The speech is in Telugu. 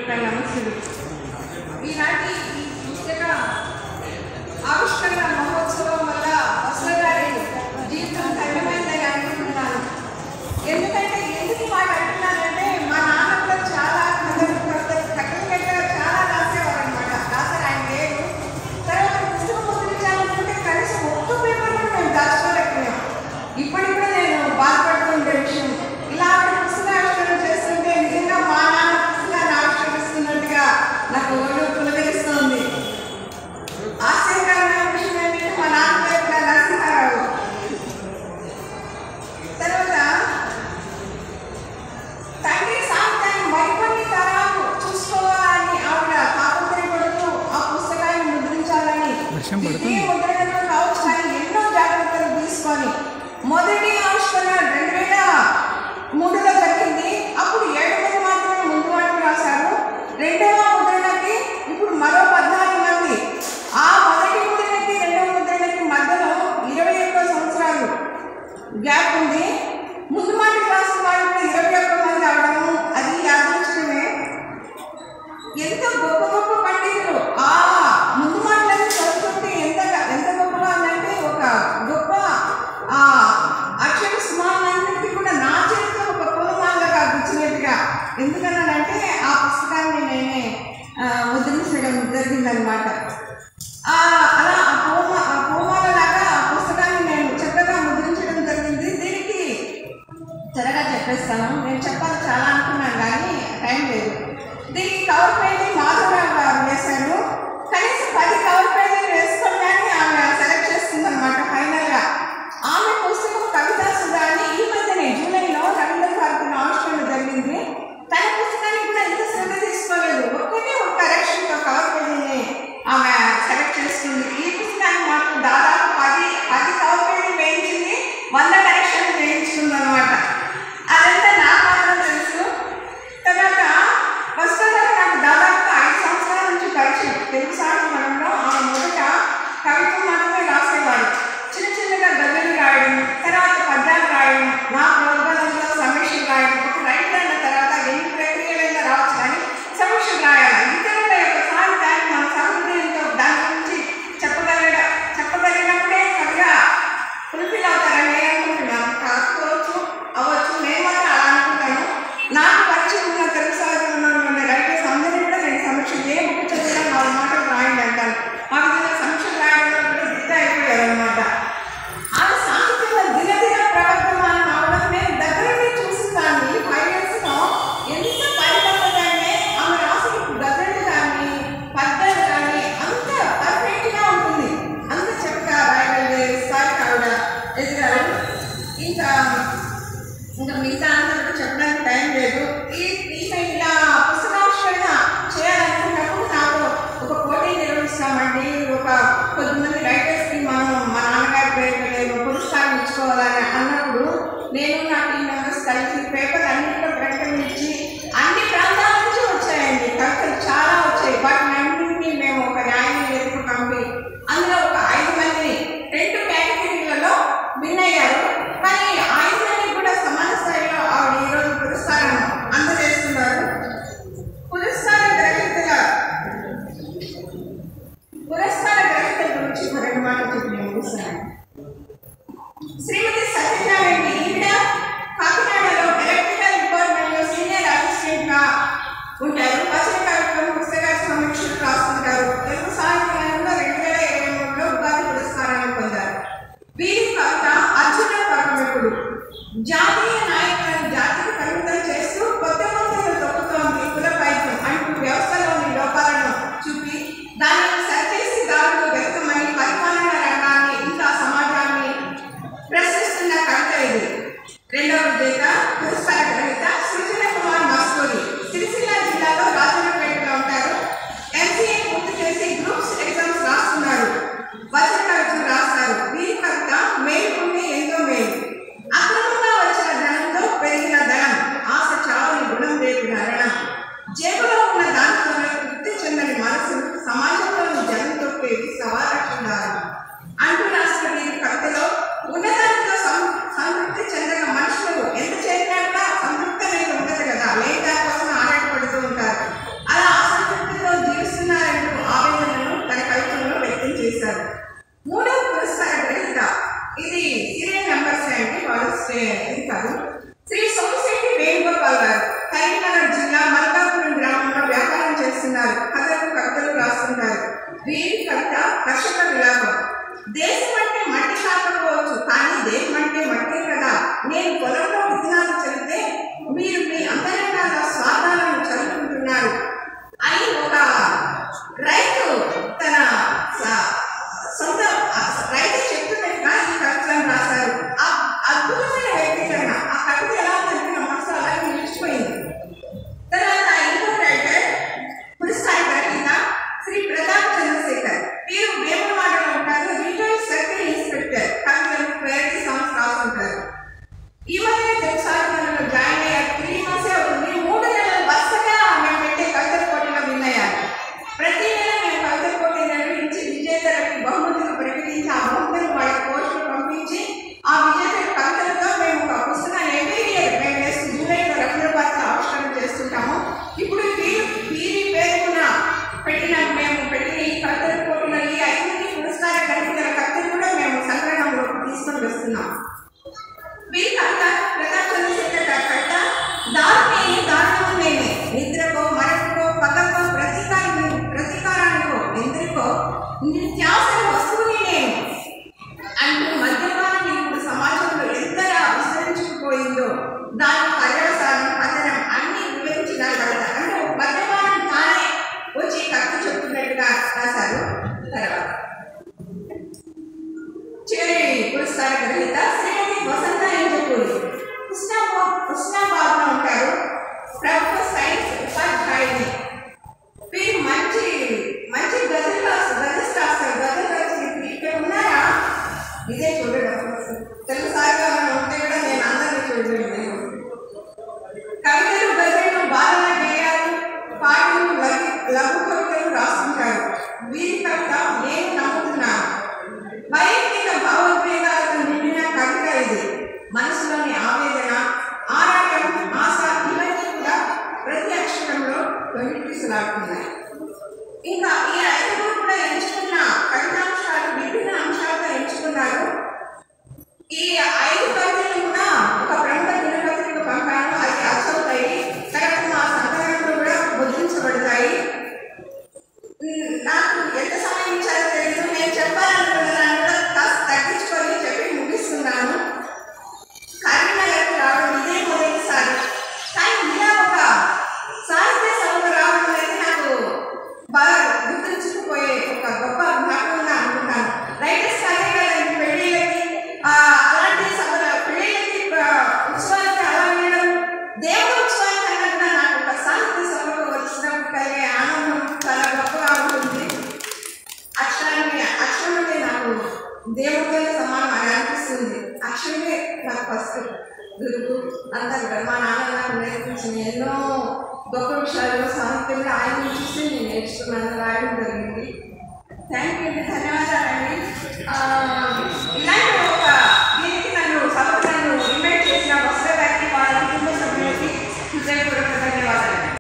నమస్సులు. ఈనాటి ఈ పుస్తక ఆవిష్కరణ మహోత్సవం వల్ల వసుల గారి జీవితం ధన్యమైందని అనుకుంటున్నాను. ఎందుకంటే ఎందుకు మాట అంటున్నానంటే మా నాన్న కూడా చాలా కట్టలు చాలా రాసేవారు అనమాట. రాసారు ఆయన లేరు. తర్వాత పుస్తకం ముద్రించాలనుకుంటే కనీసం ఒక్క పేపర్ కూడా మేము దాచుకోలేకపోయాం. ఇప్పటికి కూడా నేను బాధపడుతుండే విషయం. ఇలా పుస్తక ఆవిష్కరణ చేస్తుంటే నిజంగా మా నాన్న పుస్తకాన్ని ఆవిష్కరిస్తున్నట్టుగా నాకు ఒళ్ళు పులకరిస్తోంది. ఆశ్చర్యకరమైన విషయం ఏంటంటే మా నాన్న పేరు కూడా నరసింహారావు. తర్వాత తండ్రి సాహిత్యాన్ని మరికొన్ని తరాలు చూసుకోవాలని ఆవిడ తాపత్రయపడుతూ ఆ పుస్తకాన్ని ముద్రించాలని ముద్రణలో కావచ్చు కానీ ఎన్నో జాగ్రత్తలు తీసుకొని మొదటి ఆవిష్కరణ 2003లో జరిగింది. అప్పుడు 7 మంది మాత్రమే ముందు వాటికి రాశారు. రెండవ ముద్రణకి ఇప్పుడు మరో 14 మంది. ఆ మొదటి ముద్రణకి రెండవ ముద్రణకి మధ్యలో 21 సంవత్సరాలు గ్యాప్ ఉంది. ముందు మాటకి రాసిన వాళ్ళు కూడా 21 మంది అవడము అది యాదృష్టమే. ఎంత గొప్ప గొప్ప పండితులు ఆ ముందు మాటలని చదువుతుంటే ఎంత గొప్పగా ఉందంటే ఒక గొప్ప అక్షర సుమాలన్నింటికి కూడా నా చేతితో ఒక పూలమాలగా గుచ్చినట్టుగా. ఎందుకన్నానంటే ఆ పుస్తకాన్ని నేనే ముద్రించడం జరిగిందనమాట. అలా ఆ పూలమాలలాగా ఆ పుస్తకాన్ని నేను చక్కగా ముద్రించడం జరిగింది. దీనికి త్వరగా చెప్పేస్తాను. నేను చెప్పాలి చాలా అనుకున్నాను కానీ టైం లేదు. దీనికి కవర్ పేజీ మాధవరావు గారు వేశారు. కనీసం 10 కవర్ పేజీలు వేసుకొని కానీ ఆమె సెలెక్ట్ చేస్తుందన్నమాట ఫైనల్గా. ఆమె పుస్తకం కవితా సుధా అని ఈ మధ్యనే జూలైలో రవీంద్ర భారతిలో ఆవిష్కరణ జరిగింది. తన పుస్తకానికి కూడా ఎంత శ్రద్ధ తీసుకోలేదు. ఒక్కటే ఒక కరెక్షన్తో కవర్ పేజీని ఆమె సెలెక్ట్ చేస్తుంది. ఈ పుస్తకానికి మాత్రం దాదాపు 10 కవర్ పేజీలు వేయించింది, 100 కరెక్షన్లు వేయించుకుంది అనమాట. అదంతా నాకు మాత్రం తెలుసు. తర్వాత వసుల గారు నాకు దాదాపు 5 సంవత్సరాల నుంచి పరిచయం. తెలుగు సాహిత్యంలో ఆమె మొదట కవిత దేశం అంటే మట్టి కాకపోవచ్చు, కానీ దేశం అంటే మట్టే కదా. నేను పొలంలో విత్తనాలు చల్లితే మీరు మీ అంతరంగాల స్వార్థాలను చదువుకుంటున్నారు అని ఒక రైతు తన సొంత రైతు చెప్తున్నట్టుగా ఈ కవితలను రాశారు. ఆ అద్భుతమైన వ్యక్తీకరణ, ఆ కవిత ఎలా ఉందంటే నా మనసు అలాగే నిలిచిపోయింది. తర్వాత ఇంకో రైటర్ పురస్కార గ్రహీత శ్రీ ప్రతాప్ చంద్రశేఖర్, వీరు వేమవాడలో ఉంటారు. రిటైర్డ్ సర్కిల్ ఇన్స్పెక్టర్, కవితలు ప్రేరణ సాంగ్స్ రాస్తుంటారు. ఈ మధ్య తెలుగు సాహిత్యంలో జాయిన్ అయ్యారు. 3 months అవుతుంది. 3 నెలలు వరుసగా మేము పెట్టే కవితల పోటీలో విన్ అయ్యారు. ప్రతి నెల మేము కవితల పోటీ నిర్వహించి విజేతలకు బహుమతులు ప్రకటించి ఆ బహుమతులు వాళ్ళ కోర్సులు పంపించి ఆ విజేతల కవితలతో మేము ఒక పుస్తకాన్ని ఎవ్రీ ఇయర్ మేము వేస్తూ జూలైలో రవీంద్రభారతిలో ఆవిష్కరణ చేస్తుంటాము. ఇప్పుడు వీరి పేరున మేము పెట్టిన ఈ కవితల పోటీలో ఈ 5 పురస్కార గ్రహీతల కవితలు కూడా మేము సంగ్రహంలోకి తీసుకొని వస్తున్నాం. వీరి కవిత ప్రతాప్ చంద్రశేఖర్ కవిత దారుణం నేనే, నిద్రకో మరొకో పగకో ప్రతీకారానికో ఎందరికో నిత్యావసర వస్తువుని నేను అంటూ మద్యపానం ఇప్పుడు సమాజంలో ఎంతగా విస్తరించుకుపోయిందో దాని పర్యవసానం పతనం అన్ని వివరించిన కవిత. అంటే మద్యపానం తానే వచ్చి కవిత చెప్తున్నట్టుగా రాశారు. తర్వాత చివరి పురస్కార గ్రహీత శ్రీమతి వసంత ఎంజపూరి, కృష్ణాబాద్లో ఉంటారు. ప్రభుత్వ సైన్స్ ఉపాధ్యాయుని. వీరు మంచి గజలు రాస్తారు. గజలు రాసి ఇక్కడ ఉన్నారా? ఇదే చూడడం తెలుగు సాహిత్యంలో ఉంటే కూడా నేను అందరినీ చూడలేదు. కవితలు గజలు బాలల గేయాలు పాటలు లఘు కవితలు రాస్తుంటారు. వీరి కవిత నేను నమ్ముతున్నాను. వైయక్తిక భావోద్వేగాలతో నిండిన కవిత ఇది. మనసులోని ఆవేదన, ఆరాటం, ఆశ ఇవన్నీ కూడా ప్రతి అక్షరంలో తొలిపిసలాడుతున్నాయి. ఇంకా ఈ 5 కూడా ఎంచుకున్న కవితాంశాలు విభిన్న అంశాలతో ఎంచుకున్నారు. ఈ 5 కవితలు కూడా ఒక ప్రముఖ దినపత్రిక పంపాను. అది అచ్చవుతాయి. తర్వాత మా సంకలనంలో కూడా ముద్రించబడతాయి. నాకు ఎంత సమయం ఇచ్చారో తెలియదు. నేను చెప్పాలనుకున్నాను కూడా కాస్త తగ్గించుకొని చెప్పి ముగిస్తున్నాను. కరీంనగర్కి రావడం ఇదే మొదటిసారి. కానీ ఇలా ఒక సాహిత్య సభకు రావడం అనేది నాకు బాగా గుర్తుంచుకుపోయే ఒక గొప్ప జ్ఞాపకంగా అనుకుంటాను. రైటర్స్ అదే కదండి పెళ్ళిళ్ళకి, అలాంటి సభల పెళ్ళిళ్ళకి, ఉత్సవాలకి అలా వెళ్ళడం, దేవుడు ఉత్సవాల కన్నా కూడా నాకు ఒక సాహిత్య సభకు వచ్చినప్పుడు కలిగే ఆనందం చాలా గొప్పగా ఉంటుంది. అక్షరమే నాకు దేవుడితో సమానం అని అనిపిస్తుంది. అక్షరమే నాకు ఫస్ట్ గురువు. అందరు మా నాన్న నాకు నేర్పించిన ఎన్నో గొప్ప విషయాలు సాహిత్యంలో ఆయన చూసి నేను నేర్చుకున్నాను, రాయడం జరిగింది. థ్యాంక్ యూ, ధన్యవాదాలండి.